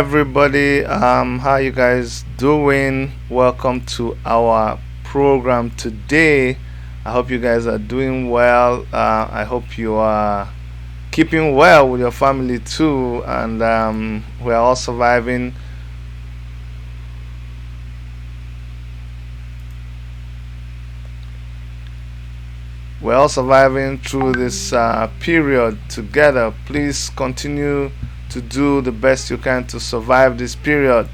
everybody. How you guys doing? Welcome to our program today. I hope you guys are doing well. I hope you are keeping well with your family too, and we are all surviving. We're all surviving through this period together. Please continue to do the best you can to survive this period.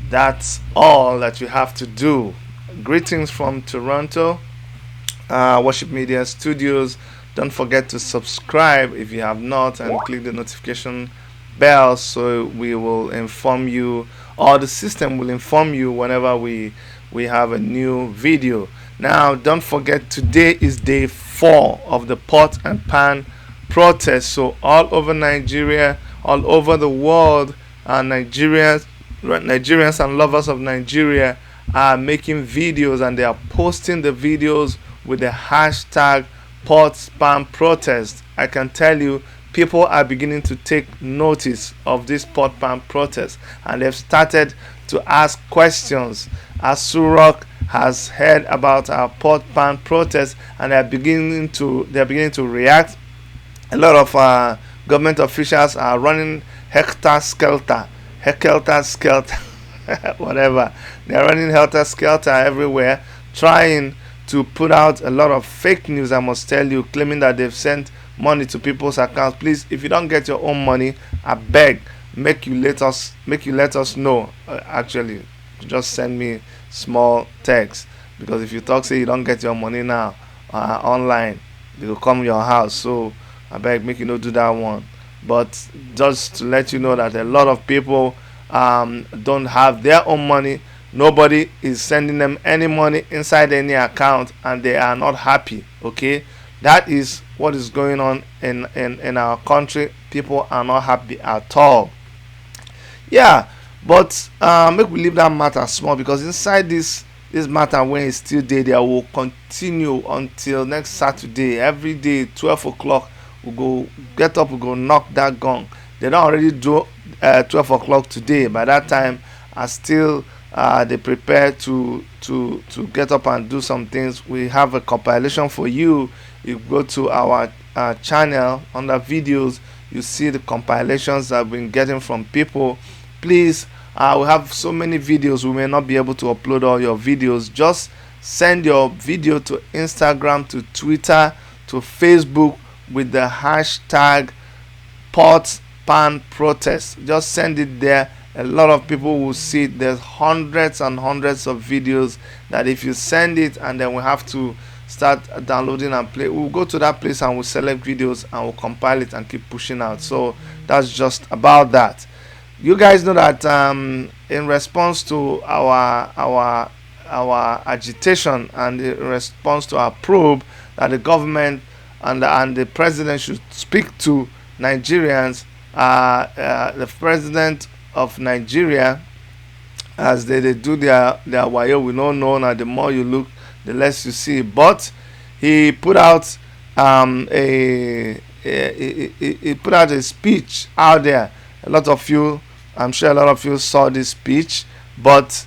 That's all that you have to do. Greetings from Toronto, Worship Media Studios. Don't forget to subscribe if you have not and click the notification bell so we will inform you, or the system will inform you whenever we have a new video. Now, don't forget, today is day 4 of the pot and pan protest. So all over Nigeria, all over the world, Nigerians and lovers of Nigeria are making videos, and they are posting the videos with the hashtag pot spam protest. I can tell you, people are beginning to take notice of this pot spam protest, and they've started to ask questions. Asurok has heard about our pot pan protest, and they're beginning to react. A lot of government officials are running helter skelter, whatever. They're running helter skelter everywhere, trying to put out a lot of fake news. I must tell you, claiming that they've sent money to people's accounts. Please, if you don't get your own money, I beg, make you let us know. Actually, just send me small text, because if you talk say you don't get your money now online, they will come your house. So I beg, make you not do that one. But just to let you know that a lot of people don't have their own money. Nobody is sending them any money inside any account, and they are not happy. Okay, that is what is going on in our country. People are not happy at all. Yeah, but make we leave that matter small, because inside this matter, when it's still there, they will continue until next Saturday. Every day 12 o'clock we go get up, we go knock that gong. They don't already do 12 o'clock today. By that time, I still they prepare to get up and do some things. We have a compilation for you. You go to our channel under videos, you see the compilations I've been getting from people. Please, we have so many videos, we may not be able to upload all your videos. Just send your video to Instagram, to Twitter, to Facebook with the hashtag pot pan protest. Just send it there. A lot of people will see it. There's hundreds and hundreds of videos that if you send it, and then we have to start downloading and play, we'll go to that place and we'll select videos and we'll compile it and keep pushing out. So that's just about that. You guys know that in response to our agitation, and in response to our probe that the government and the president should speak to Nigerians, the president of Nigeria, as they do their wayo, we don't know now, the more you look, the less you see. But he put out he put out a speech out there. I'm sure a lot of you saw this speech, but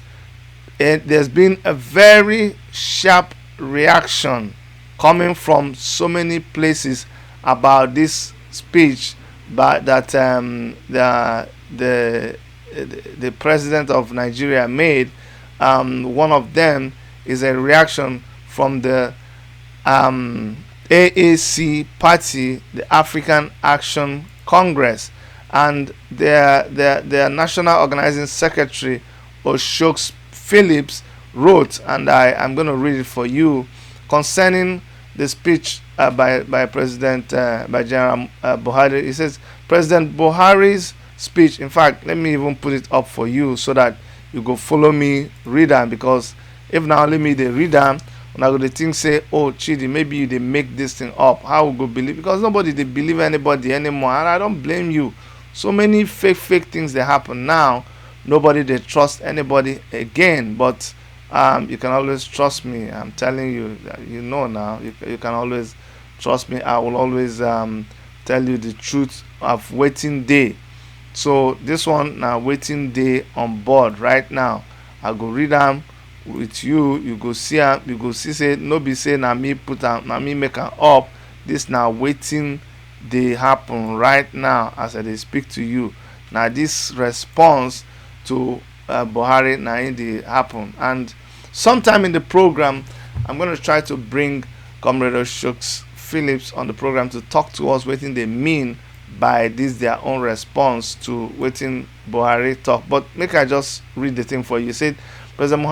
there's been a very sharp reaction coming from so many places about this speech, but that the president of Nigeria made. One of them is a reaction from the AAC party, the African Action Congress, and their national organizing secretary Oshok Phillips wrote, and I'm going to read it for you, concerning the speech by President by General Buhari. He says, President Buhari's speech. In fact, let me even put it up for you so that you go follow me read them, because if now only me they read them, when I go to think say, oh Chidi, maybe you they make this thing up, how we go believe? Because nobody they believe anybody anymore, and I don't blame you. So many fake things they happen now. Nobody they trust anybody again. But you can always trust me. I'm telling you, you know now. You can always trust me. I will always tell you the truth of waiting day. So this one now waiting day on board right now. I go read am with you. You go see am. You go see say no be say na me put am, na me make am up. This now waiting dey happen right now as I dey speak to you. Now this response to Buhari na im dey happen, and sometime in the program I'm going to try to bring Comrade Shooks Phillips on the program to talk to us wetin they mean by this their own response to wetin Buhari talk. But make I just read the thing for you. You said President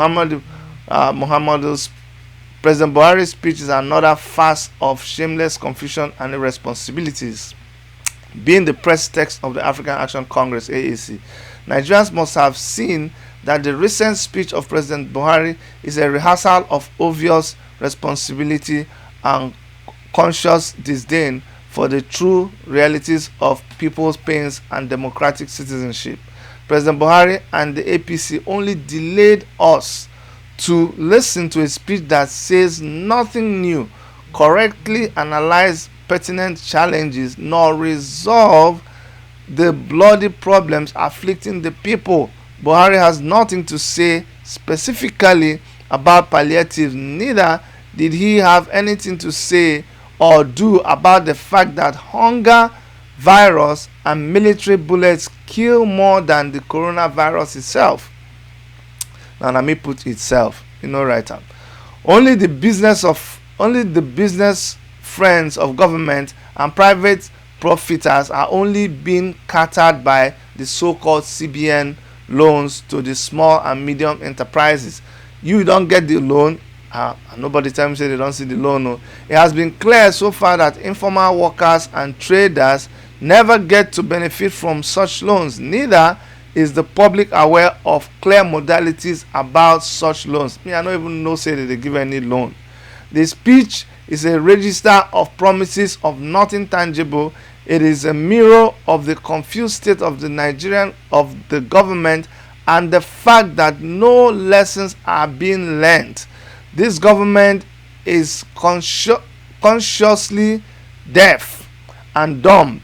President Buhari's speech is another farce of shameless confusion and irresponsibilities. Being the press text of the African Action Congress (AAC), Nigerians must have seen that the recent speech of President Buhari is a rehearsal of obvious responsibility and conscious disdain for the true realities of people's pains and democratic citizenship. President Buhari and the APC only delayed us to listen to a speech that says nothing new, correctly analyze pertinent challenges, nor resolve the bloody problems afflicting the people. Buhari has nothing to say specifically about palliatives, neither did he have anything to say or do about the fact that hunger, virus, and military bullets kill more than the coronavirus itself. Now let me put itself, right now. Only the business friends of government and private profiteers are only being catered by the so-called CBN loans to the small and medium enterprises. You don't get the loan. Nobody tell me say they don't see the loan. No. It has been clear so far that informal workers and traders never get to benefit from such loans. Neither is the public aware of clear modalities about such loans. I don't even know say that they give any loan. The speech is a register of promises of nothing tangible. It is a mirror of the confused state of the government and the fact that no lessons are being learned. This government is consciously deaf and dumb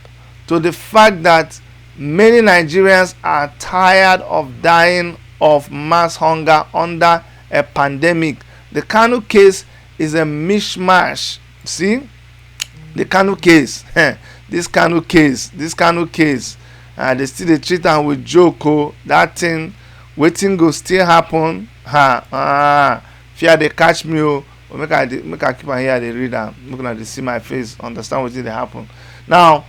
to the fact that many Nigerians are tired of dying of mass hunger under a pandemic. The Kanu case is a mishmash. See? The Kanu case. This Kanu case. They still dey treat am with joke. That thing, wetin go still happen? Fear they catch me. Make I keep on here. They read am. Make una dey see my face. Understand wetin dey happen. Now,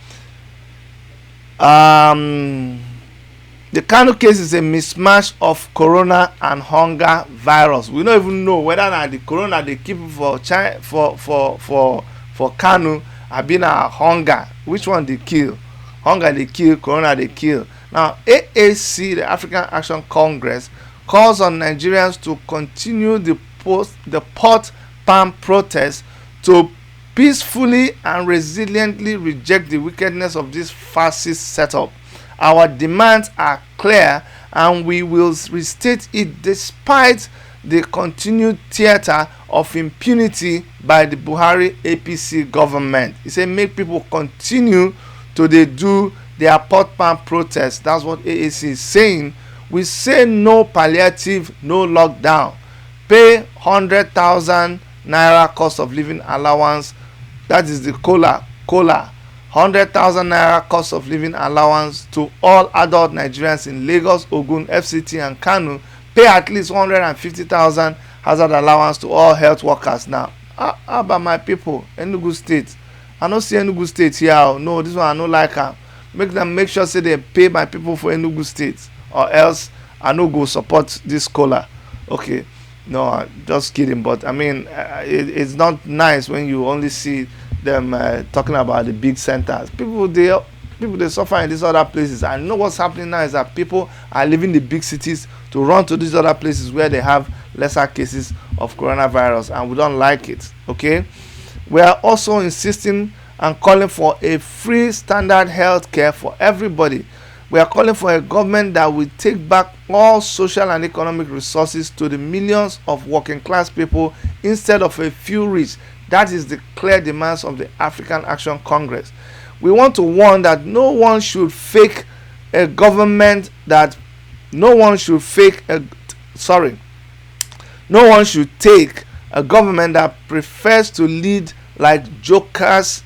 the Kanu case is a mismatch of corona and hunger virus. We don't even know whether na the corona they keep for Kanu have been a hunger. Which one they kill? Hunger they kill, corona they kill. Now AAC, the African Action Congress, calls on Nigerians to continue the pot palm protest to peacefully and resiliently reject the wickedness of this fascist setup. Our demands are clear and we will restate it despite the continued theater of impunity by the Buhari APC government. He said make people continue to do their pot palm protest. That's what AAC is saying. We say no palliative, no lockdown. Pay 100,000 naira cost of living allowance. That is the cola. 100,000 naira cost of living allowance to all adult Nigerians in Lagos, Ogun, FCT, and Kanu. Pay at least 150,000 hazard allowance to all health workers. Now, how about my people? Enugu State. I don't see Enugu State here. No, this one I don't like am. Make sure say they pay my people for Enugu State, or else I no go support this cola. Okay. No, just kidding. But I mean, it's not nice when you only see them talking about the big centers. People they suffer in these other places. I know what's happening now is that people are leaving the big cities to run to these other places where they have lesser cases of coronavirus, and we don't like it. Okay, we are also insisting and calling for a free standard health care for everybody. We are calling for a government that will take back all social and economic resources to the millions of working class people instead of a few rich. That is the clear demands of the African Action Congress. We want to warn that no one should fake a government that no one should fake a, sorry, no one should take a government that prefers to lead like jokers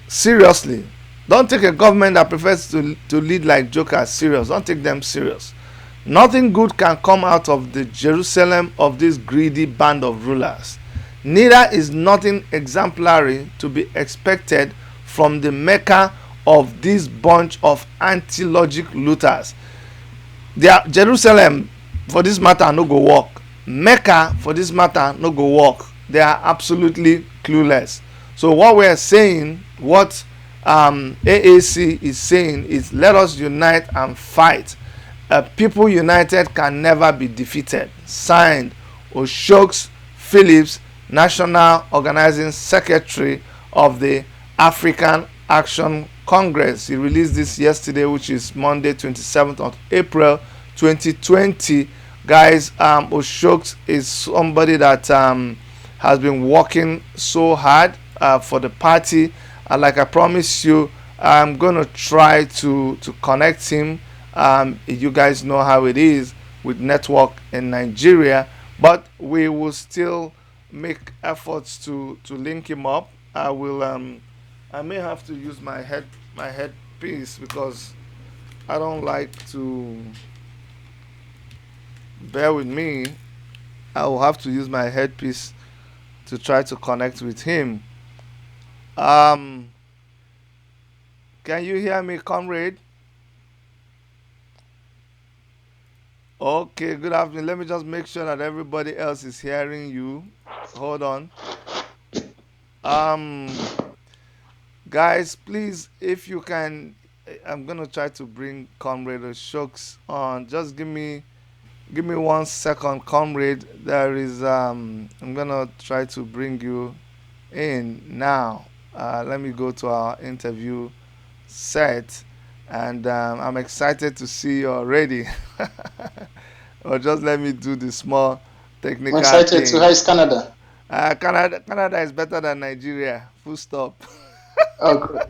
seriously. Don't take a government that prefers to lead like jokers serious. Don't take them serious. Nothing good can come out of the Jerusalem of this greedy band of rulers. Neither is nothing exemplary to be expected from the Mecca of this bunch of anti-logic looters. Jerusalem for this matter no go work. Mecca for this matter no go work. They are absolutely clueless. So what we are saying, what AAC is saying is, let us unite and fight. People united can never be defeated. Signed, Oshok's Phillips, National Organizing Secretary of the African Action Congress. He released this yesterday, which is Monday 27th of April 2020. Guys, Oshok's is somebody that has been working so hard for the party. Like I promised you, I'm going to try to connect him. You guys know how it is with network in Nigeria, but we will still make efforts to link him up. I may have to use my headpiece because I don't like to, bear with me. I will have to use my headpiece to try to connect with him. Um, can you hear me, comrade? Okay, good afternoon. Let me just make sure that everybody else is hearing you. Hold on. Um, guys, please, if you can, I'm gonna try to bring Comrade Shokes on. Just give me 1 second, comrade. There is I'm gonna try to bring you in now. Let me go to our interview set, and I'm excited to see you already. Or just let me do the small I'm technical excited too. How thing. is Canada? Canada is better than Nigeria. Full stop. Oh, good.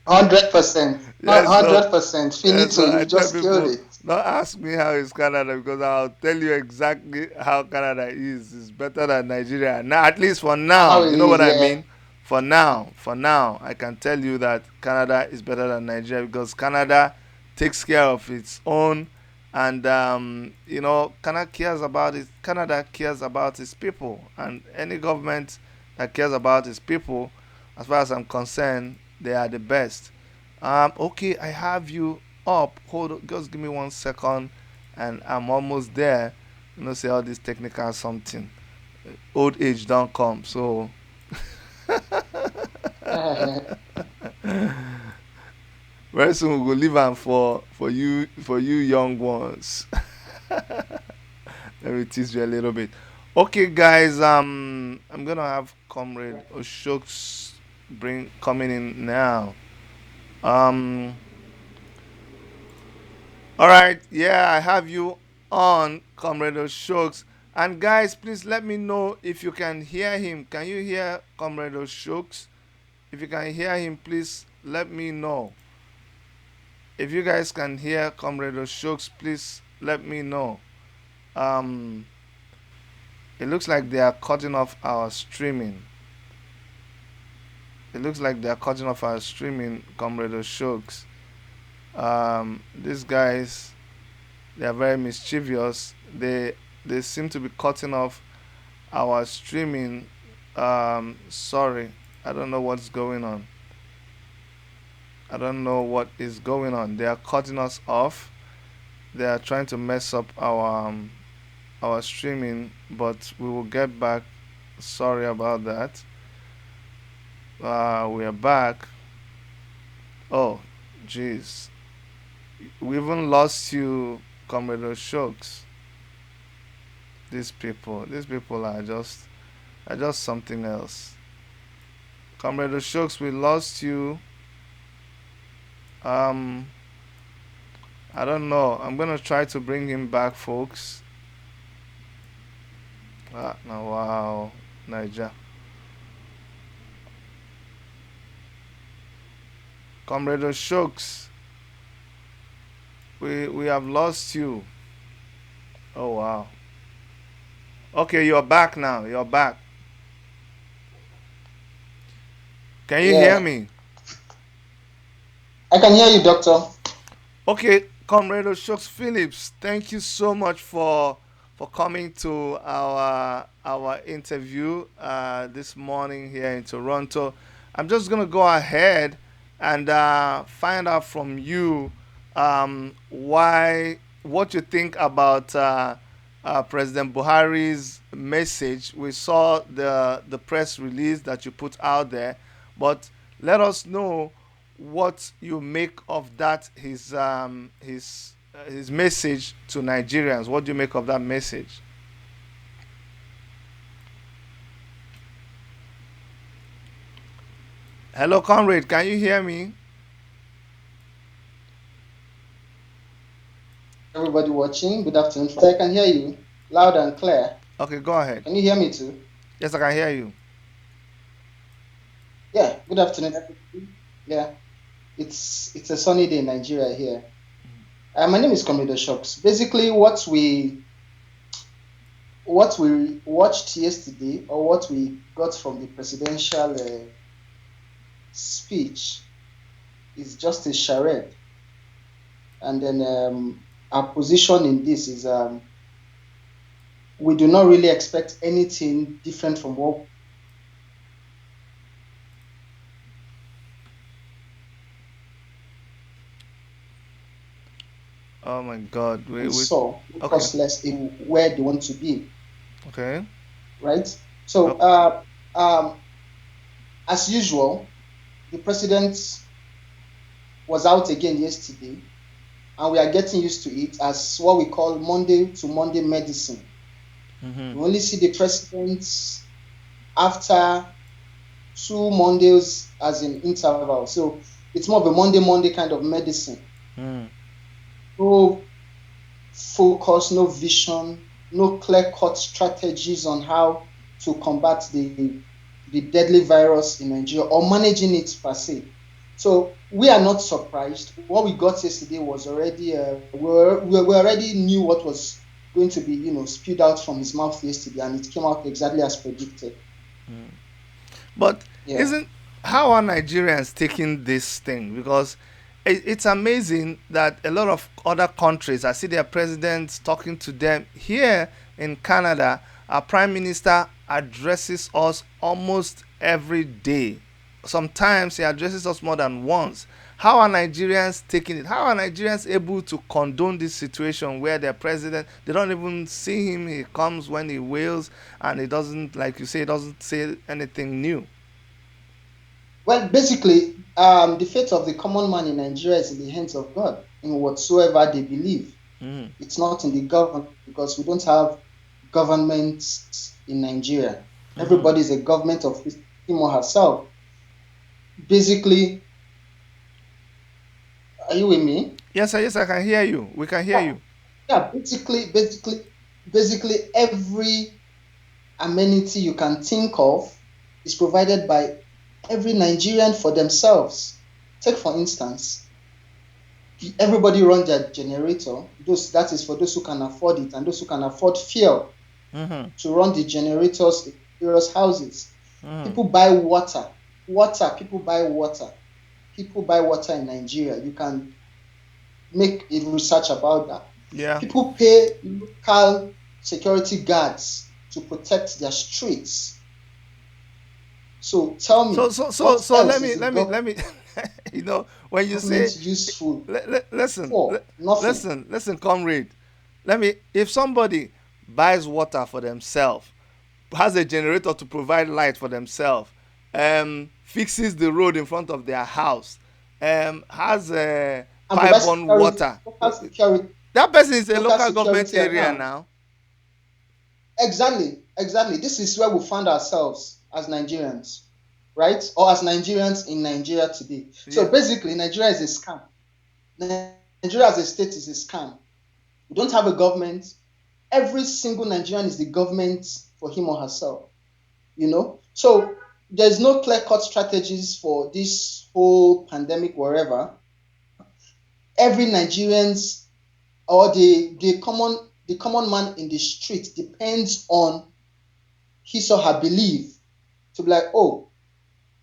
100%. Yes, so 100%. yeah, Finito. so I You've tell just killed people, it. don't ask me how is Canada because I'll tell you exactly how Canada is. It's better than Nigeria. Now, at least for now, How it you know is, what I yeah. mean? For now, I can tell you that Canada is better than Nigeria because Canada takes care of its own, and Canada cares about its people, and any government that cares about its people, as far as I'm concerned, they are the best. Okay, I have you up. Hold on, just give me 1 second, and I'm almost there. Say all this technical something. Old age don't come, so very soon we go leave am for you young ones. Let me tease you a little bit. Okay, guys. I'm gonna have Comrade Oshoks bring coming in now. Um. All right, yeah, I have you on, Comrade Oshokes. And guys, please let me know if you can hear him. Can you hear Comrade Oshokes? If you can hear him, please let me know. If you guys can hear Comrade Oshokes, please let me know. Um, it looks like they are cutting off our streaming. It looks like they are cutting off our streaming, Comrade Oshokes. These guys, they are very mischievous. They seem to be cutting off our streaming. Sorry, I don't know what's going on. I don't know what is going on. They are cutting us off. They are trying to mess up our streaming, but we will get back. Sorry about that. We are back. Oh, jeez, we even lost you, Comrade Shokes. These people are just something else. Comrade Shokes, we lost you. Um, I don't know. I'm gonna try to bring him back, folks. No, wow, Niger. Comrade Shokes, we have lost you. Oh wow. Okay, you're back now. You're back. Can you hear Yeah, me? I can hear you, doctor. Okay, Comrade Shokes Phillips, thank you so much for coming to our interview this morning here in Toronto. I'm just gonna go ahead and find out from you why what you think about President Buhari's message. We saw the press release that you put out there, but let us know what you make of that his message to Nigerians. What do you make of that message? Hello, comrade. Can you hear me? Everybody watching, good afternoon. I can hear you loud and clear. Okay, go ahead. Can you hear me too? Yes, I can hear you. Yeah, good afternoon, everybody. Yeah, it's a sunny day in Nigeria here. My name is Comrade Shocks. Basically, what we watched yesterday, or what we got from the presidential speech, is just a charade. And then our position in this is we do not really expect anything different from what Oh my God. we We saw, make okay. us less able where they want to be, Okay. right? So, Oh, as usual, the president was out again yesterday, and we are getting used to it as what we call Monday to Monday medicine. mm-hmm. We only see the president after 2 Mondays as in interval. So it's more of a Monday kind of medicine. Mm. No focus, no vision, no clear-cut strategies on how to combat the deadly virus in Nigeria or managing it per se. So we are not surprised. What we got yesterday was already we already knew what was going to be spewed out from his mouth yesterday, and it came out exactly as predicted. But Yeah. isn't how are Nigerians taking this thing? Because it's amazing that a lot of other countries, I see their presidents talking to them. Here in Canada, our prime minister addresses us almost every day. Sometimes he addresses us more than once. How are Nigerians taking it? How are Nigerians able to condone this situation where their president, they don't even see him, he comes when he wills, and he doesn't, like you say, he doesn't say anything new? Well, basically, the fate of the common man in Nigeria is in the hands of God in whatsoever they believe. Mm, It's not in the government because we don't have governments in Nigeria. mm-hmm. Everybody is a government of him or herself. Basically, are you with me? Yes, sir, yes, I can hear you. We can hear Yeah, you. yeah. Basically, every amenity you can think of is provided by every Nigerian for themselves. Take for instance, everybody run their generator. Those that is for those who can afford it and those who can afford fuel Mm-hmm. to run the generators in various houses. Mm-hmm. People buy water. Water. People buy water. People buy water in Nigeria. You can make a research about that. Yeah. People pay local security guards to protect their streets. So tell So me, so so what so else is the let me when you say government useful listen for? Nothing. listen, comrade, let me if somebody buys water for themselves, has a generator to provide light for themselves, fixes the road in front of their house, has a And provide pipe on security, water, that person is a local local government security area now. now. Exactly. This is where we find ourselves as Nigerians, right? Or as Nigerians in Nigeria today. Yeah. So basically, Nigeria is a scam. Nigeria as a state is a scam. We don't have a government. Every single Nigerian is the government for him or herself. So there's no clear-cut strategies for this whole pandemic, wherever every Nigerians or the common man in the street depends on his or her belief to be like, oh,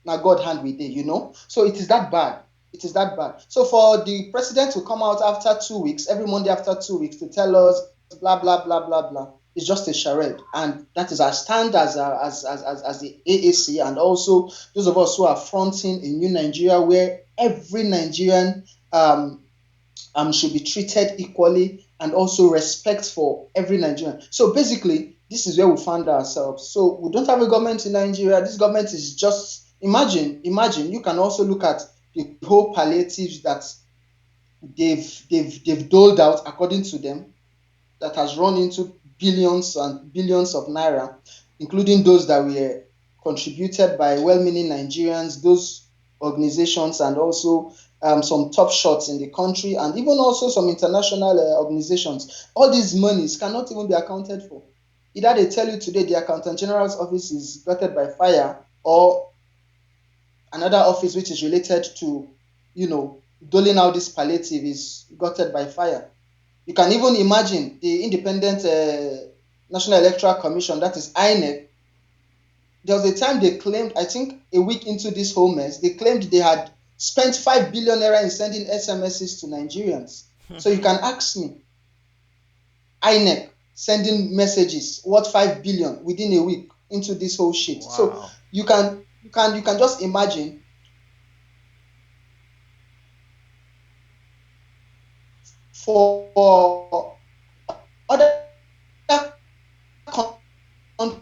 now God hand with it. So it is that bad. It is that bad. So for the president to come out after 2 weeks, every Monday after 2 weeks, to tell us blah blah blah blah blah, it's just a charade, and that is our stand as the AAC, and also those of us who are fronting a new Nigeria where every Nigerian should be treated equally, and also respect for every Nigerian. So basically, this is where we found ourselves. So we don't have a government in Nigeria. This government is just imagine. You can also look at the whole palliatives that they've doled out according to them, that has run into billions and billions of naira, including those that were contributed by well-meaning Nigerians, those organizations, and also some top shots in the country, and even also some international organizations. All these monies cannot even be accounted for. Either they tell you today the Accountant General's office is gutted by fire, or another office which is related to, doling out this palliative is gutted by fire. You can even imagine the Independent National Electoral Commission, that is INEC. There was a time they claimed, I think a week into this whole mess, they claimed they had spent 5 billion naira in sending SMSs to Nigerians. So you can ask me, INEC sending messages worth 5 billion within a week into this whole shit. Wow. So you can just imagine for other countries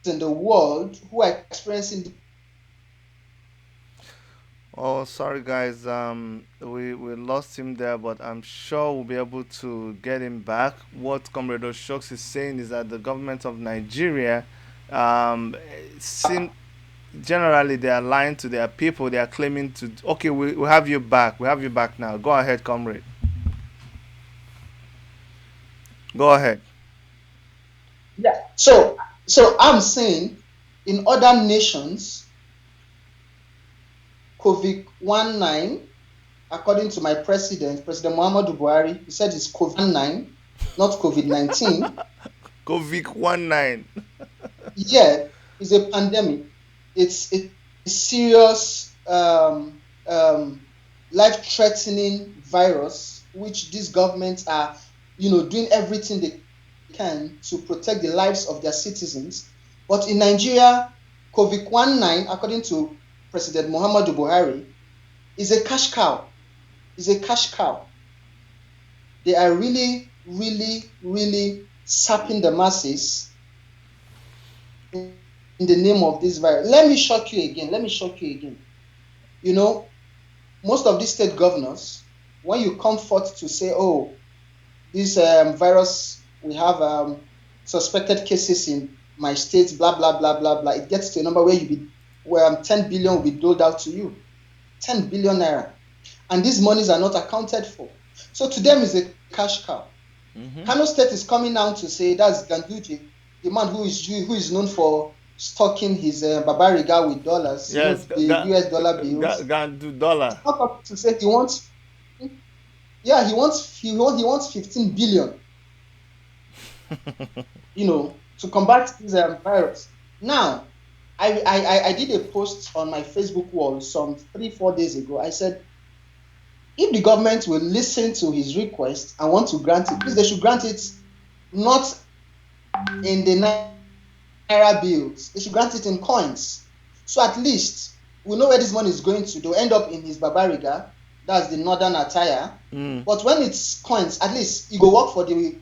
in the world who are experiencing. Oh, sorry guys. We lost him there, but I'm sure we'll be able to get him back. What Comrade Oshoks is saying is that the government of Nigeria, um, seem generally they are lying to their people. They are claiming to. Okay, we have you back. We have you back now. Go ahead, Comrade. Go ahead. Yeah. So I'm saying in other nations, COVID-19, according to my President Muhammadu Buhari, he said it's COVID-19, not COVID-19. COVID-19. Yeah, it's a pandemic. It's a serious, life-threatening virus, which these governments are, doing everything they can to protect the lives of their citizens. But in Nigeria, COVID-19, according to President Muhammadu Buhari, is a cash cow. Is a cash cow. They are really, really, really sapping the masses in the name of this virus. Let me shock you again. You know, most of these state governors, when you come forth to say, oh, this virus, we have suspected cases in my state, blah, blah, blah, blah, blah, it gets to a number where 10 billion will be doled out to you. 10 billion naira. And these monies are not accounted for. So to them, it's a cash cow. Kano State is coming out to say that's Ganduji, the man who is known for stocking his Babariga with dollars, Yes, the US dollar bills. Gandu dollar. Not up to say he wants, yeah, he wants 15 billion, to combat this virus. Now, I did a post on my Facebook wall some 3-4 days ago. I said, if the government will listen to his request and want to grant it, please, they should grant it not in the naira bills. They should grant it in coins. So at least we know where this money is going to. They'll end up in his Babariga, that's the northern attire. But when it's coins, at least you go work for the,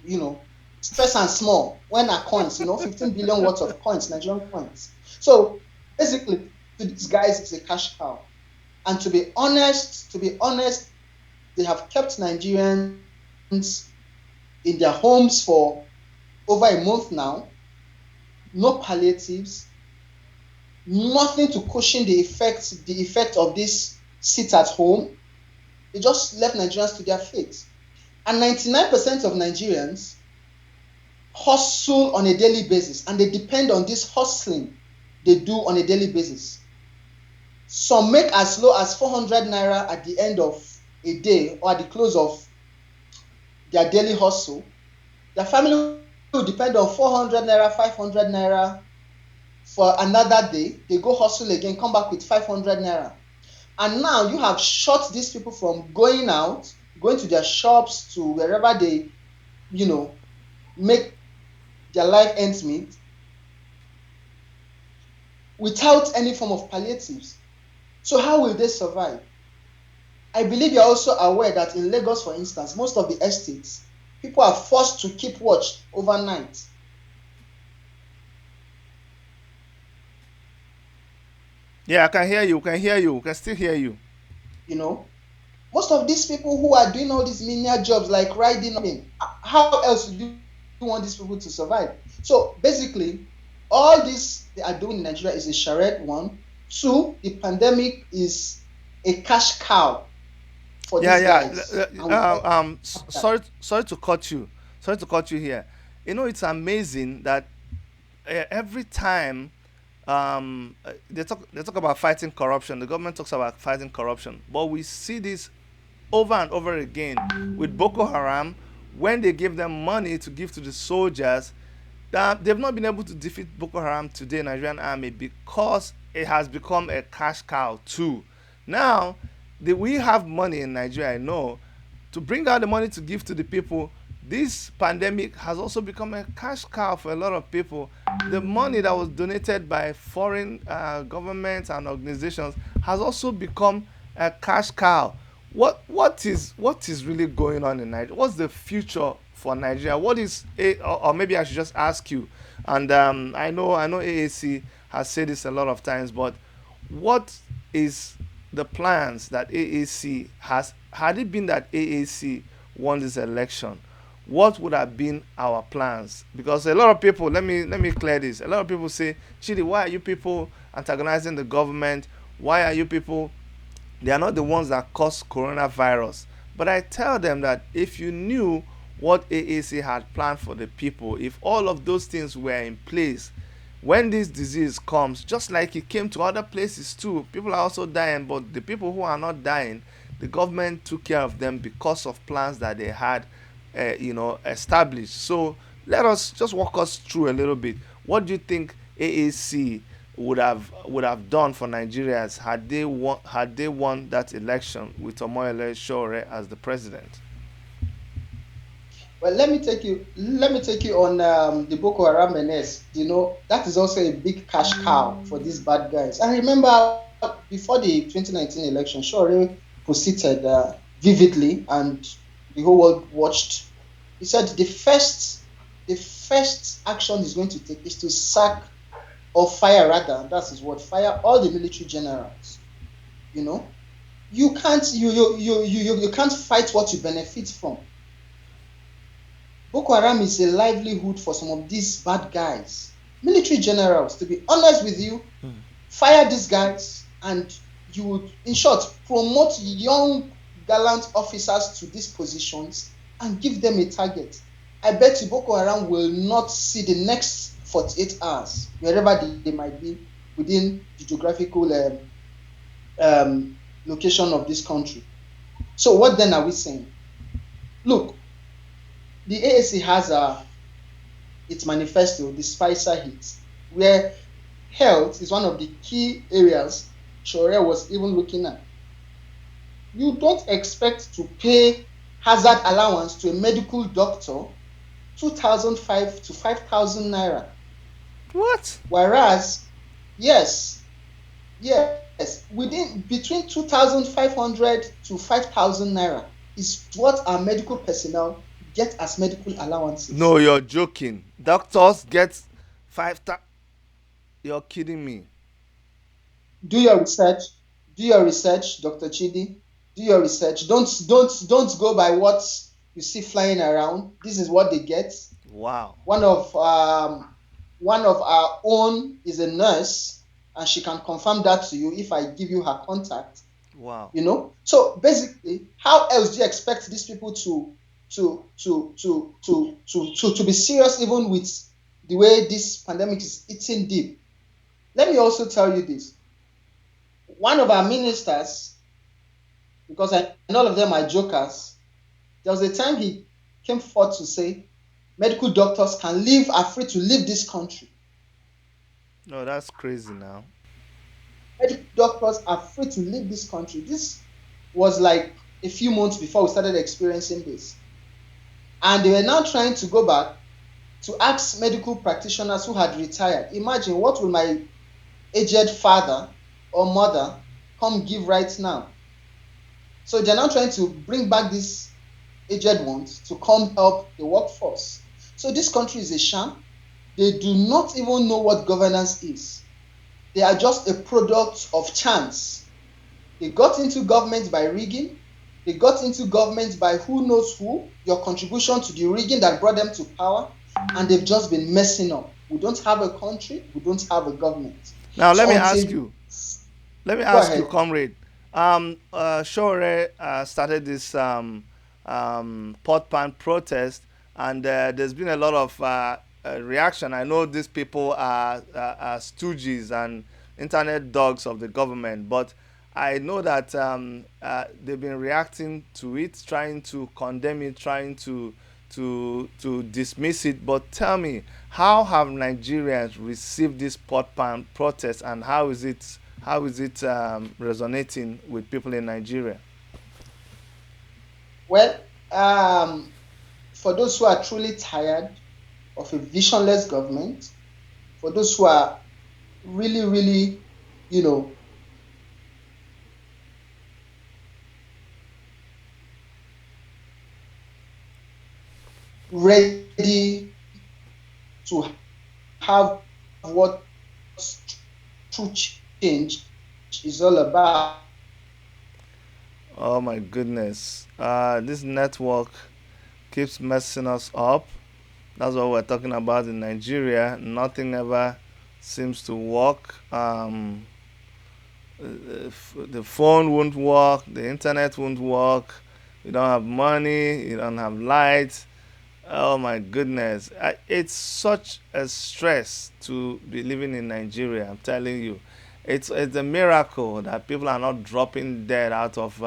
stress and small. When are coins, 15 billion worth of coins, Nigerian coins. So basically, to these guys, it's a cash cow. And to be honest, they have kept Nigerians in their homes for over a month now. No palliatives, nothing to cushion the effect of this sit at home. They just left Nigerians to their fate. And 99% of Nigerians hustle on a daily basis, and they depend on this hustling they do on a daily basis. Some make as low as 400 naira at the end of a day or at the close of their daily hustle. Their family will depend on 400 naira, 500 naira for another day. They go hustle again, come back with 500 naira. And now you have shut these people from going out, going to their shops, to wherever they, make their life ends meet without any form of palliatives. So how will they survive? I believe you're also aware that in Lagos, for instance, most of the estates, people are forced to keep watch overnight. Yeah, I can hear you. Can hear you. Can still hear you. You know, most of these people who are doing all these menial jobs like riding, how else do you want these people to survive? So basically, all this they are doing in Nigeria is a charade, one. Two, the pandemic is a cash cow for Yeah, these yeah. guys. And we all have that. Sorry to cut you. Sorry to cut you here. You know, it's amazing that every time they talk about fighting corruption, the government talks about fighting corruption, but we see this over and over again with Boko Haram. When they give them money to give to the soldiers, they've not been able to defeat Boko Haram today, Nigerian army, because it has become a cash cow too. Now, we have money in Nigeria, I know, to bring out the money to give to the people. This pandemic has also become a cash cow for a lot of people. The money that was donated by foreign governments and organizations has also become a cash cow. What is really going on in Nigeria? What's the future for Nigeria? What is or maybe I should just ask you. And I know AAC has said this a lot of times, but what is the plans that AAC has? Had it been that AAC won this election, what would have been our plans? Because a lot of people, let me clear this. A lot of people say, Chidi, why are you people antagonizing the government? Why are you people? They are not the ones that caused coronavirus. But I tell them that if you knew what AAC had planned for the people, if all of those things were in place, when this disease comes, just like it came to other places too, people are also dying, but the people who are not dying, the government took care of them because of plans that they had, established. So let us just walk us through a little bit. What do you think AAC would have done for Nigerians had they won that election with Omoyele Sowore as the president? Well, let me take you on the Boko Haram menace. That is also a big cash cow for these bad guys. And remember, before the 2019 election, Sowore proceeded vividly, and the whole world watched. He said the first action he's going to take is to sack or fire, rather, that's his word, fire all the military generals. You know, you can't fight what you benefit from. Boko Haram is a livelihood for some of these bad guys. Military generals, to be honest with you, fire these guys, and you would, in short, promote young, gallant officers to these positions and give them a target. I bet you Boko Haram will not see the next 48 hours, wherever they might be within the geographical location of this country. So, what then are we saying? Look, the AAC has its manifesto, the Spicer Hit, where health is one of the key areas Sowore was even looking at. You don't expect to pay hazard allowance to a medical doctor 2,005 to 5,000 naira. What? Whereas, yes, yes, within between 2,500 to 5,000 naira is what our medical personnel get as medical allowances. No, you're joking. Doctors get 5,000. You're kidding me. Do your research. Do your research, Dr. Chidi. Do your research. Don't go by what you see flying around. This is what they get. Wow. One of our own is a nurse, and she can confirm that to you if I give you her contact. Wow. So basically, how else do you expect these people to be serious, even with the way this pandemic is eating deep? Let me also tell you this. One of our ministers, because I know all of them are jokers, there was a time he came forth to say medical doctors can leave, are free to leave this country. No, that's crazy now. Medical doctors are free to leave this country. This was like a few months before we started experiencing this. And they were now trying to go back to ask medical practitioners who had retired. Imagine, what will my aged father or mother come give right now? So they're now trying to bring back these aged ones to come help the workforce. So this country is a sham. They do not even know what governance is. They are just a product of chance. They got into government by rigging. They got into government by who knows who, your contribution to the rigging that brought them to power, and they've just been messing up. We don't have a country, we don't have a government. Now let me So ask until, you. Let me go ask you, ahead. comrade. Shore started this pot pan protest, and there's been a lot of reaction. I know these people are stooges and internet dogs of the government, but I know that they've been reacting to it, trying to condemn it, trying to dismiss it. But tell me, how have Nigerians received this pot pan protest, and how is it resonating with people in Nigeria? Well, for those who are truly tired of a visionless government, for those who are really, really, you know, ready to have what true change is all about. Oh my goodness, this network keeps messing us up. That's what we're talking about in Nigeria. Nothing ever seems to work. The phone won't work, the internet won't work. You don't have money, you don't have light. Oh my goodness. It's such a stress to be living in Nigeria, I'm telling you. It's a miracle that people are not dropping dead out of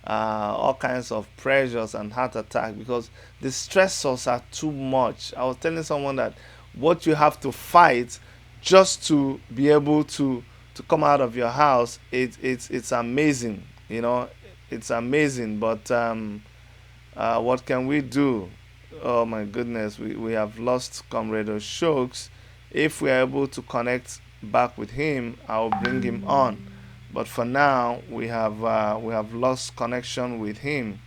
all kinds of pressures and heart attack, because the stressors are too much. I was telling someone that what you have to fight just to be able to come out of your house, it's amazing. It's amazing. But what can we do? Oh my goodness, we have lost Comrade Oshokes. If we are able to connect back with him, I'll bring him on. But for now, we have lost connection with him.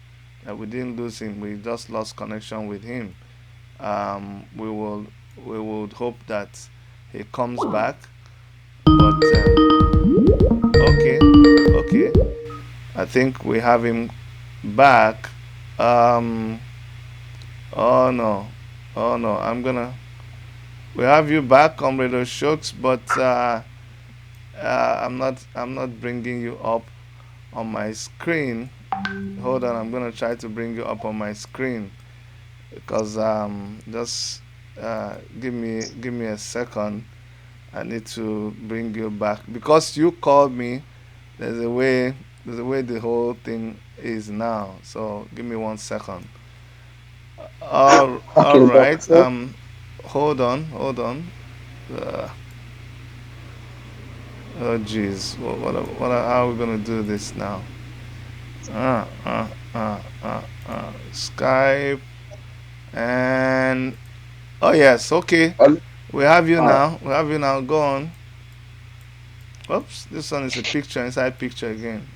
We didn't lose him; we just lost connection with him. We will hope that he comes back. But okay, okay. I think we have him back. Um, oh no, oh no. We have you back, Comrade Oshokes, but I'm not bringing you up on my screen. Hold on, I'm gonna try to bring you up on my screen, because just give me a second. I need to bring you back because you called me. There's a way the whole thing is now. So give me 1 second. All Okay, right. doctor. Hold on. Uh, oh jeez. How are we gonna do this now? Uh, uh, Skype and oh yes. Okay. We have you Uh, now. We have you now. Go on. Oops. This one is a picture inside picture again.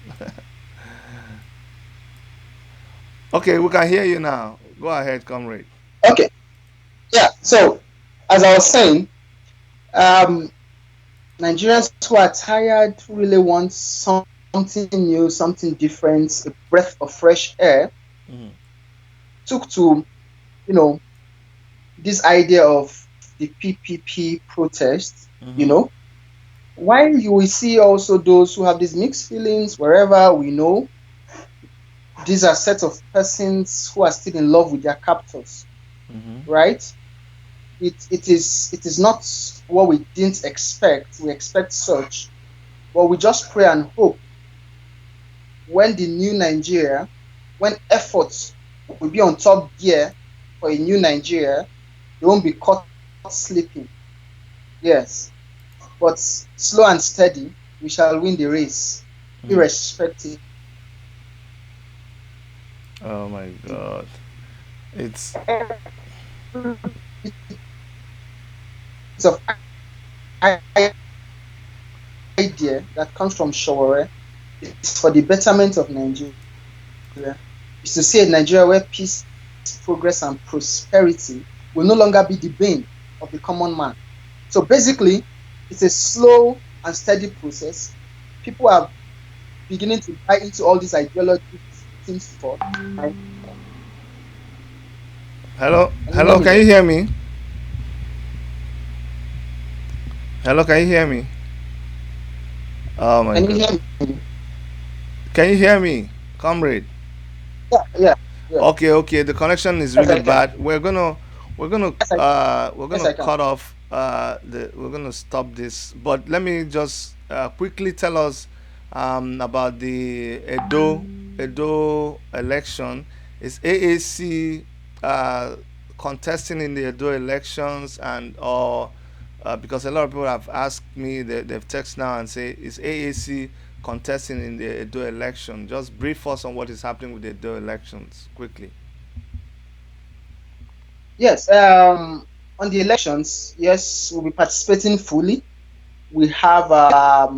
Okay, we can hear you now. Go ahead, comrade. okay, yeah. So, as I was saying, um, Nigerians who are tired, who really want something new, something different, a breath of fresh air, Mhm. took to, you know, this idea of the PPP protest, Mhm. while you will see also those who have these mixed feelings wherever we know, these are sets of persons who are still in love with their captors, Mhm. right? it is not what we didn't expect. We expect such, but we just pray and hope when the new Nigeria, when efforts will be on top gear for a new Nigeria, they won't be caught sleeping. Yes, but slow and steady, we shall win the race, Mm. irrespective Oh my God. It's of idea that comes from Shawore is for the betterment of Nigeria. Is to see a Nigeria where peace, progress, and prosperity will no longer be the bane of the common man. So basically, it's a slow and steady process. People are beginning to buy into all these ideologies things for. Can hello, you hear hello. me Can there? you hear me? Hello, can you hear me? Oh my Can you God. hear me? Can you hear me, comrade? Yeah, yeah, yeah. Okay, okay. The connection is Yes, really I can. bad. We're Yes, gonna I can. cut off. We're gonna stop this. But let me just quickly tell us about the Edo election. Is AAC contesting in the Edo elections, and or because a lot of people have asked me, they've texted now and say, is AAC contesting in the Edo election? Just brief us on what is happening with the Edo elections quickly. Yes, on the elections, yes, we'll be participating fully. We have, I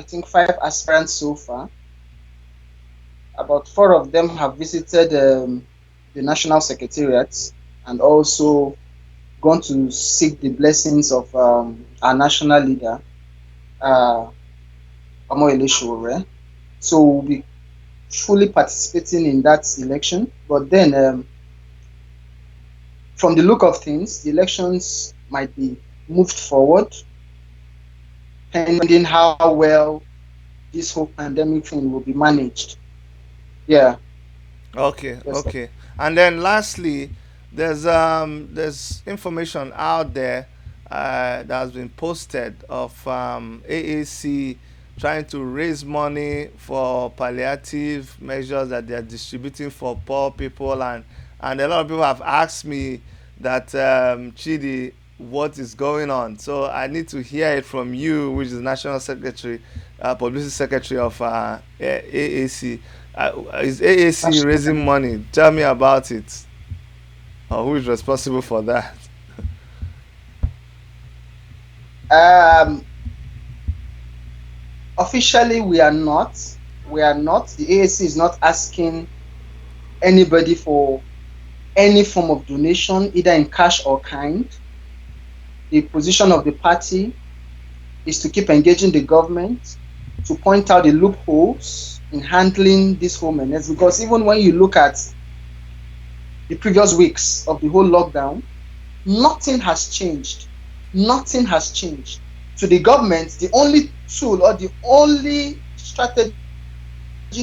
think, five aspirants so far. About four of them have visited the national secretariat and also gone to seek the blessings of our national leader, uh, Comr. So we'll be fully participating in that election. But then, from the look of things, the elections might be moved forward, pending how well this whole pandemic thing will be managed. Yeah, Okay, yes, sir. okay. And then lastly, there's information out there that has been posted of AAC trying to raise money for palliative measures that they are distributing for poor people, and a lot of people have asked me that Chidi, what is going on? So I need to hear it from you, which is National Secretary, Publicity Secretary of AAC. Is AAC That's raising money? Tell me about it. Or who is responsible for that? um officially we are not. We are not. The AAC is not asking anybody for any form of donation, either in cash or kind. The position of the party is to keep engaging the government to point out the loopholes in handling this whole menace. Because even when you look at the previous weeks of the whole lockdown, nothing has changed. Nothing has changed. To the government, the only tool or the only strategy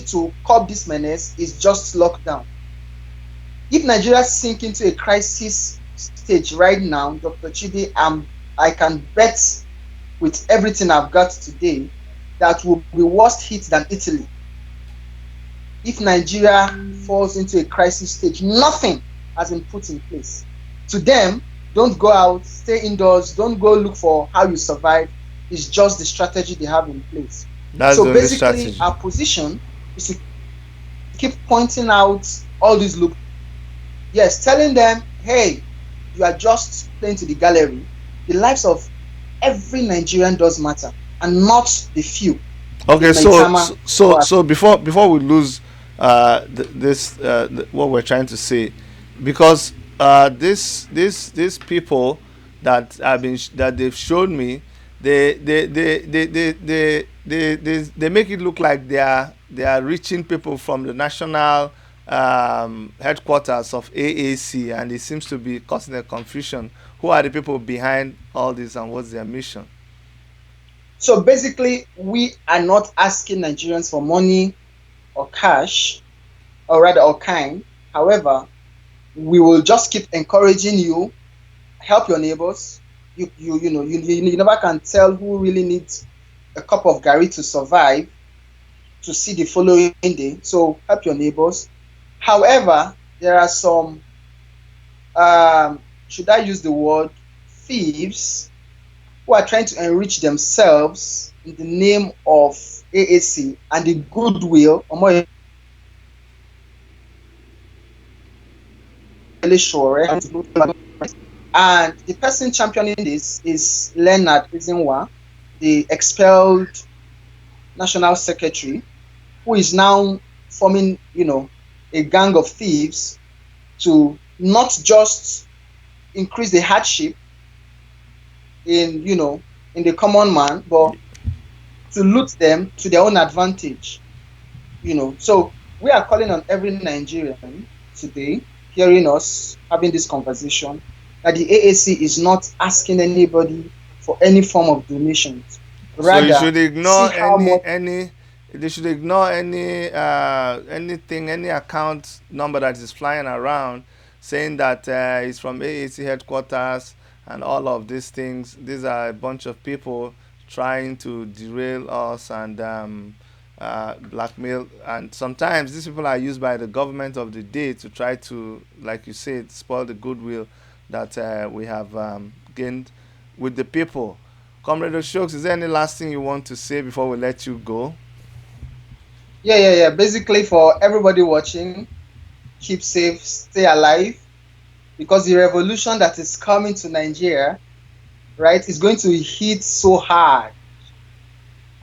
to curb this menace is just lockdown. If Nigeria sink into a crisis stage right now, Dr. Chidi, I can bet with everything I've got today that will be worse hit than Italy. If Nigeria falls into a crisis stage, nothing has been put in place. To them, don't go out, stay indoors, don't go look for how you survive. It's just the strategy they have in place. That's the So only basically, strategy. our position is to keep pointing out all these loopholes. Yes, telling them, hey, you are just playing to the gallery. The lives of every Nigerian does matter, and not the few, the Okay, Maitama or so before we lose this what we're trying to say, because these people that have been that they've shown me, they make it look like they are reaching people from the national headquarters of AAC, and it seems to be causing a confusion. Who are the people behind all this, and what's their mission? So basically, we are not asking Nigerians for money or cash, or rather, or kind. However, we will just keep encouraging you. help your neighbors. You never can tell who really needs a cup of gari to survive to see the following day. So help your neighbors. However, there are some should I use the word thieves who are trying to enrich themselves in the name of AAC and the goodwill, or more really sure. And the person championing this is Leonard Izinwa, the expelled national secretary, who is now forming, a gang of thieves to not just increase the hardship in the common man, but to loot them to their own advantage. So we are calling on every Nigerian today, hearing us having this conversation, that the AAC is not asking anybody for any form of donations. So you Rather, should see ignore how much. any they should ignore anything, any account number that is flying around saying that it's from AAC headquarters and all of these things. These are a bunch of people trying to derail us and blackmail. And sometimes these people are used by the government of the day to try to, like you said, spoil the goodwill that we have gained with the people. Comrade Oshokes, is there any last thing you want to say before we let you go? Yeah. Basically, for everybody watching, keep safe, stay alive, because the revolution that is coming to Nigeria, right, is going to hit so hard.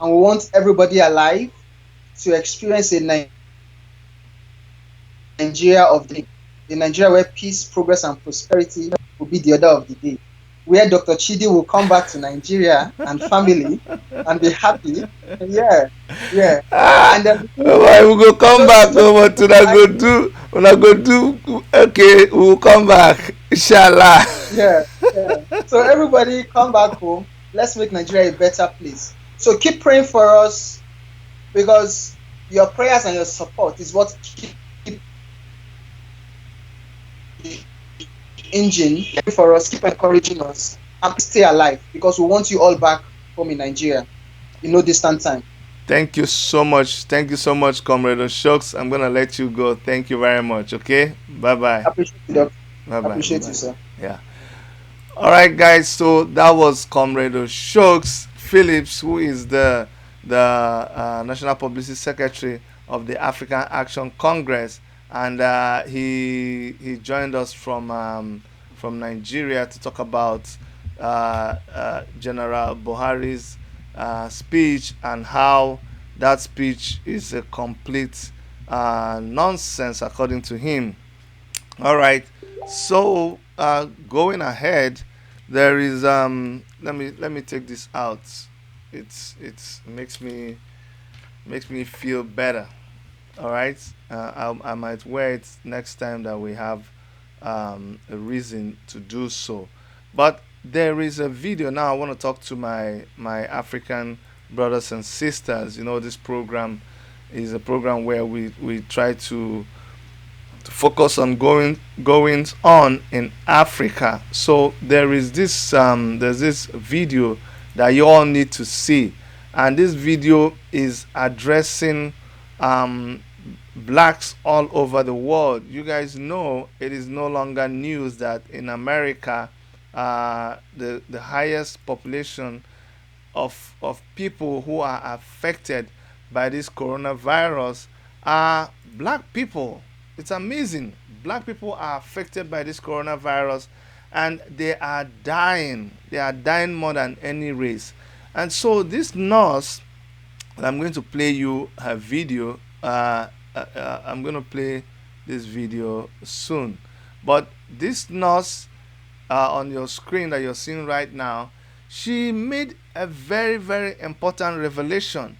And we want everybody alive to experience a Nigeria of the Nigeria where peace, progress, and prosperity will be the order of the day. Where Dr. Chidi will come back to Nigeria and family and be happy. Yeah, yeah. And then Why we go come back? just Oh, what una go do? Una go do? Okay, we will come back. Inshallah. yeah, yeah. So everybody come back home. Let's make Nigeria a better place. So keep praying for us, because your prayers and your support is what keep engine for us, keep encouraging us, and stay alive, because we want you all back home in Nigeria in no distant time. Thank you so much. Thank you so much, Comrade Oshokes. I'm gonna let you go. Thank you very much. Okay. Bye bye. Appreciate you, Doc. Bye bye. Bye Appreciate you, bye. sir. Yeah. All right, guys. So that was Comrade Oshokes Phillips, who is the National Publicity Secretary of the African Action Congress, and he joined us from Nigeria to talk about General Buhari's speech, and how that speech is a complete nonsense according to him. All right. So going ahead, there is let me take this out. It's makes me feel better. All right. I might wear it next time that we have a reason to do so. But there is a video now. I want to talk to my African brothers and sisters. This program is a program where we try to focus on goings on in Africa. So there's this video that you all need to see, and this video is addressing blacks all over the world. You guys know it is no longer news that in America, the highest population of people who are affected by this coronavirus are black people. It's amazing. Black people are affected by this coronavirus, and they are dying. They are dying more than any race. And so this nurse, I'm going to play you her video. I'm going to play this video soon. But this nurse on your screen that you're seeing right now, she made a very, very important revelation.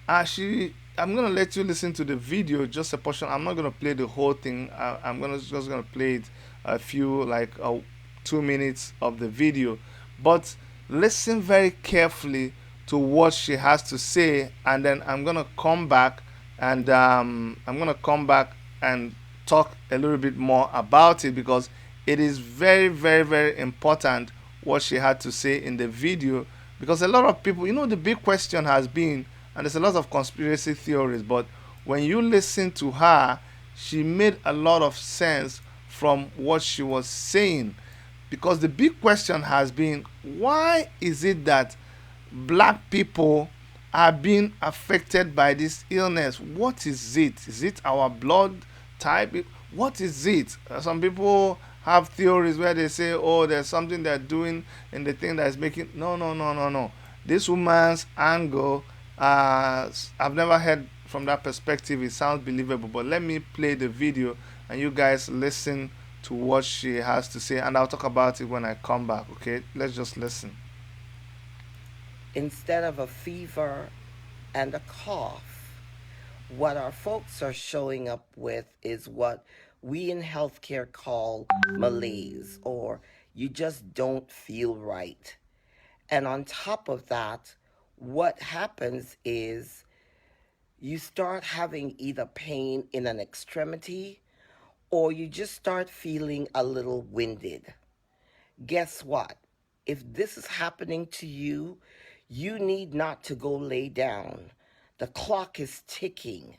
I'm gonna let you listen to the video, just a portion. I'm not gonna play the whole thing. I'm just gonna play it a few, like 2 minutes of the video. But listen very carefully to what she has to say, and then I'm gonna come back and talk a little bit more about it, because it is very, very, very important what she had to say in the video, because a lot of people, the big question has been, and there's a lot of conspiracy theories, but when you listen to her, she made a lot of sense from what she was saying. Because the big question has been, why is it that black people are being affected by this illness? What is it? Is it our blood type? What is it? Some people have theories where they say, oh, there's something they're doing in the thing that is making. No, no, no, no, no. This woman's angle, I've never heard from that perspective. It sounds believable. But let me play the video and you guys listen to what she has to say, and I'll talk about it when I come back. Okay, let's just listen. Instead of a fever and a cough, what our folks are showing up with is what we in healthcare call malaise, or you just don't feel right. And on top of that, what happens is you start having either pain in an extremity or you just start feeling a little winded. Guess what? If this is happening to you, you need not to go lay down. The clock is ticking.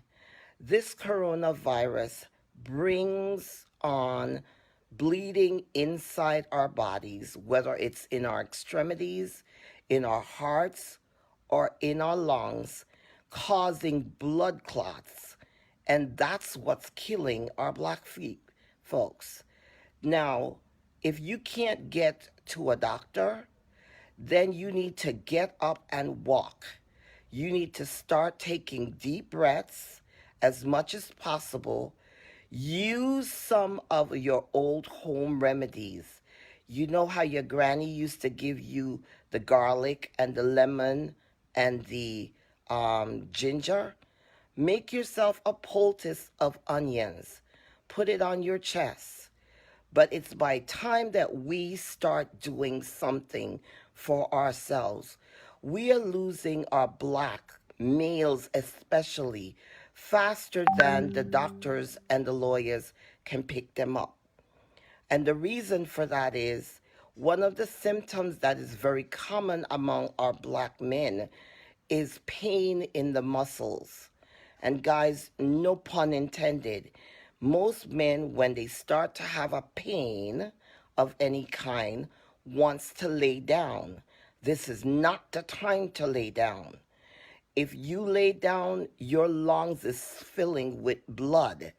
This coronavirus brings on bleeding inside our bodies, whether it's in our extremities, in our hearts, or in our lungs, causing blood clots. And that's what's killing our black feet, folks. Now, if you can't get to a doctor, then you need to get up and walk. You need to start taking deep breaths as much as possible. Use some of your old home remedies. You know how your granny used to give you the garlic and the lemon and the ginger? Make yourself a poultice of onions. Put it on your chest. But it's by time that we start doing something for ourselves. We are losing our black males, especially, faster than the doctors and the lawyers can pick them up. And the reason for that is one of the symptoms that is very common among our black men is pain in the muscles. And guys, no pun intended, most men, when they start to have a pain of any kind, wants to lay down. This is not the time to lay down. If you lay down, your lungs is filling with blood.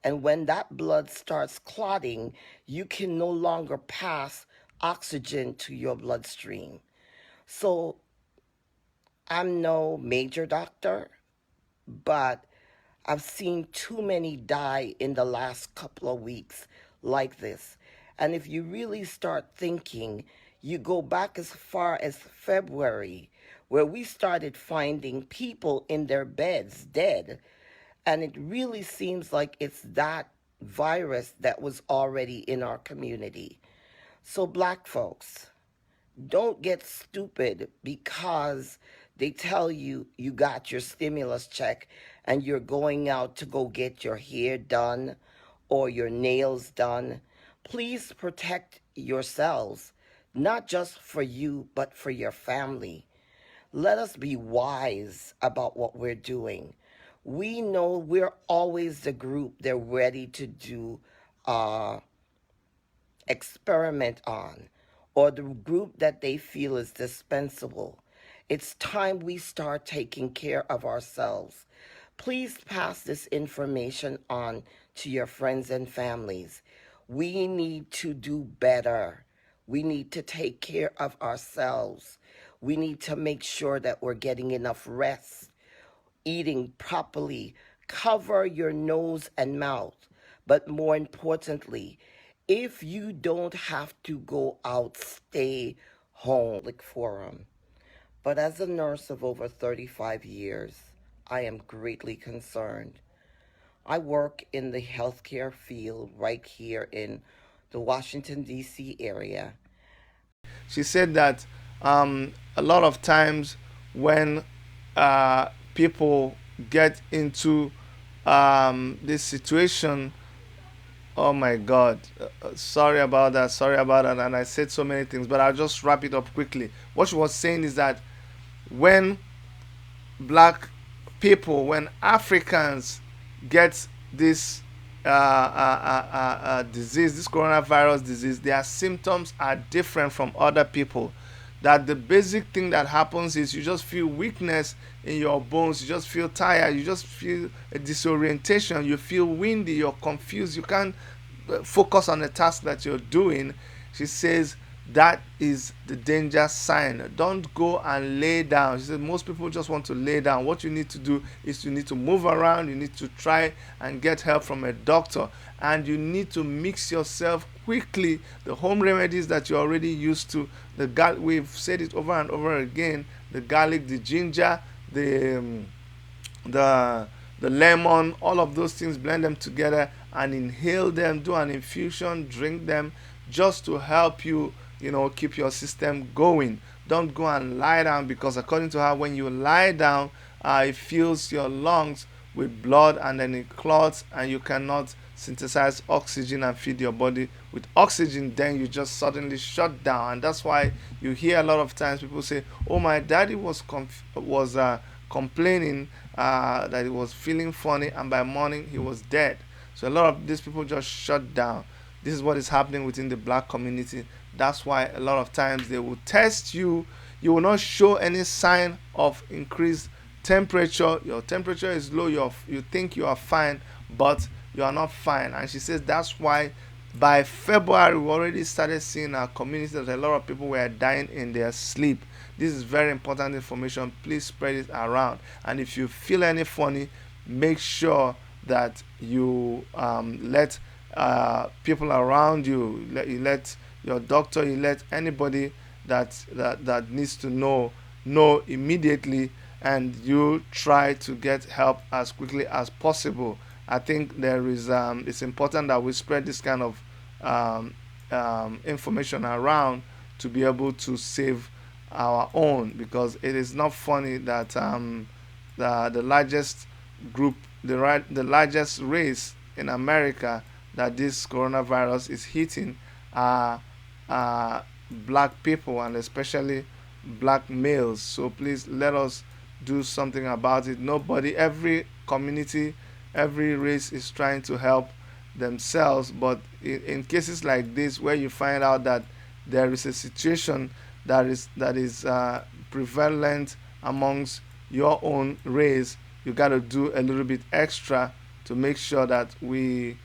And when that blood starts clotting, you can no longer pass oxygen to your bloodstream. So I'm no major doctor, but I've seen too many die in the last couple of weeks like this. And if you really start thinking, you go back as far as February, where we started finding people in their beds dead. And it really seems like it's that virus that was already in our community. So, black folks, don't get stupid because they tell you you got your stimulus check and you're going out to go get your hair done or your nails done. Please protect yourselves, not just for you, but for your family. Let us be wise about what we're doing. We know we're always the group they're ready to do experiment on, or the group that they feel is dispensable. It's time we start taking care of ourselves. Please pass this information on to your friends and families. We need to do better. We need to take care of ourselves. We need to make sure that we're getting enough rest, eating properly, cover your nose and mouth. But more importantly, if you don't have to go out, stay home. Forum. But as a nurse of over 35 years, I am greatly concerned. I work in the healthcare field right here in the Washington, D.C. area. She said that a lot of times when people get into this situation Oh my God. Sorry about that. Sorry about that. And I said so many things, but I'll just wrap it up quickly. What she was saying is that when black people, when Africans get this disease, this coronavirus disease, their symptoms are different from other people. That the basic thing that happens is you just feel weakness in your bones, you just feel tired, you just feel a disorientation, you feel windy, you're confused, you can't focus on the task that you're doing. She says that is the danger sign. Don't go and lay down. She said most people just want to lay down. What you need to do is you need to move around, you need to try and get help from a doctor, and you need to mix yourself quickly the home remedies that you're already used to. We've said it over and over again, the garlic, the ginger, the the lemon, all of those things, blend them together and inhale them, do an infusion, drink them, just to help you, keep your system going. Don't go and lie down, because according to her, when you lie down, it fills your lungs with blood and then it clots and you cannot synthesize oxygen and feed your body with oxygen. Then you just suddenly shut down, and that's why you hear a lot of times people say, oh, my daddy was complaining that he was feeling funny, and by morning he was dead. So a lot of these people just shut down. This is what is happening within the black community. That's why a lot of times they will test you. You will not show any sign of increased temperature. Your temperature is low. You think you are fine, but you are not fine. And she says that's why by February we already started seeing our community that a lot of people were dying in their sleep. This is very important information. Please spread it around. And if you feel any funny, make sure that you let people around you, you let your doctor, you let anybody that needs to know immediately, and you try to get help as quickly as possible. I think it's important that we spread this kind of information around to be able to save our own, because it is not funny that the largest group, the largest race in America that this coronavirus is hitting are black people, and especially black males. So please let us do something about it. Every community, every race is trying to help themselves, but in cases like this where you find out that there is a situation that is prevalent amongst your own race, you got to do a little bit extra to make sure that we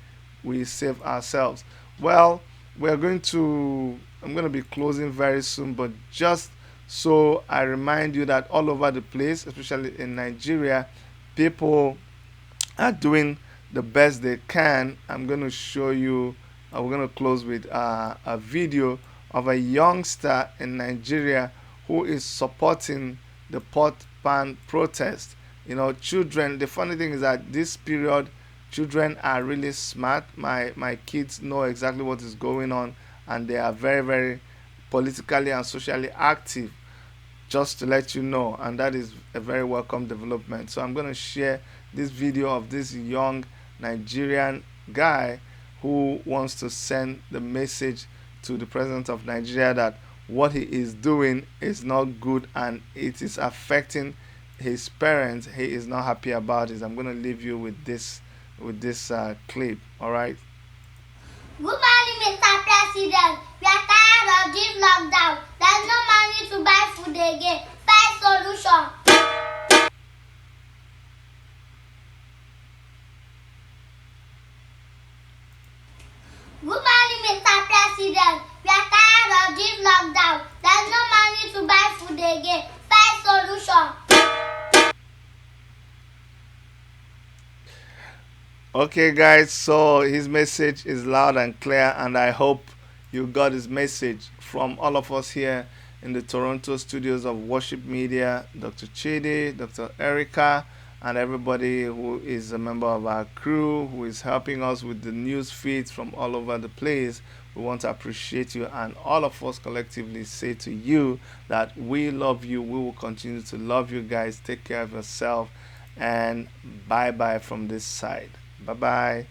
save ourselves. Well, I'm going to be closing very soon, but just so I remind you that all over the place, especially in Nigeria, people are doing the best they can. I'm going to show you, we're going to close with a video of a youngster in Nigeria who is supporting the pot ban protest. Children, the funny thing is that this period, children are really smart. My kids know exactly what is going on, and they are very, very politically and socially active, just to let you know, and that is a very welcome development. So I'm going to share this video of this young Nigerian guy who wants to send the message to the president of Nigeria that what he is doing is not good and it is affecting his parents. He is not happy about it. I'm going to leave you with this clip. All right. Good morning, Mr. President. We are tired of this lockdown. There's no money to buy food again. Find solution. Good morning, Mr. President. We are tired of this lockdown. There's no money to buy food again. Find solution. Okay, guys, so his message is loud and clear, and I hope you got his message. From all of us here in the Toronto studios of Worship Media, Dr. Chidi, Dr. Erica, and everybody who is a member of our crew who is helping us with the news feeds from all over the place. We want to appreciate you, and all of us collectively say to you that we love you. We will continue to love you guys. Take care of yourself, and bye bye from this side. Bye bye.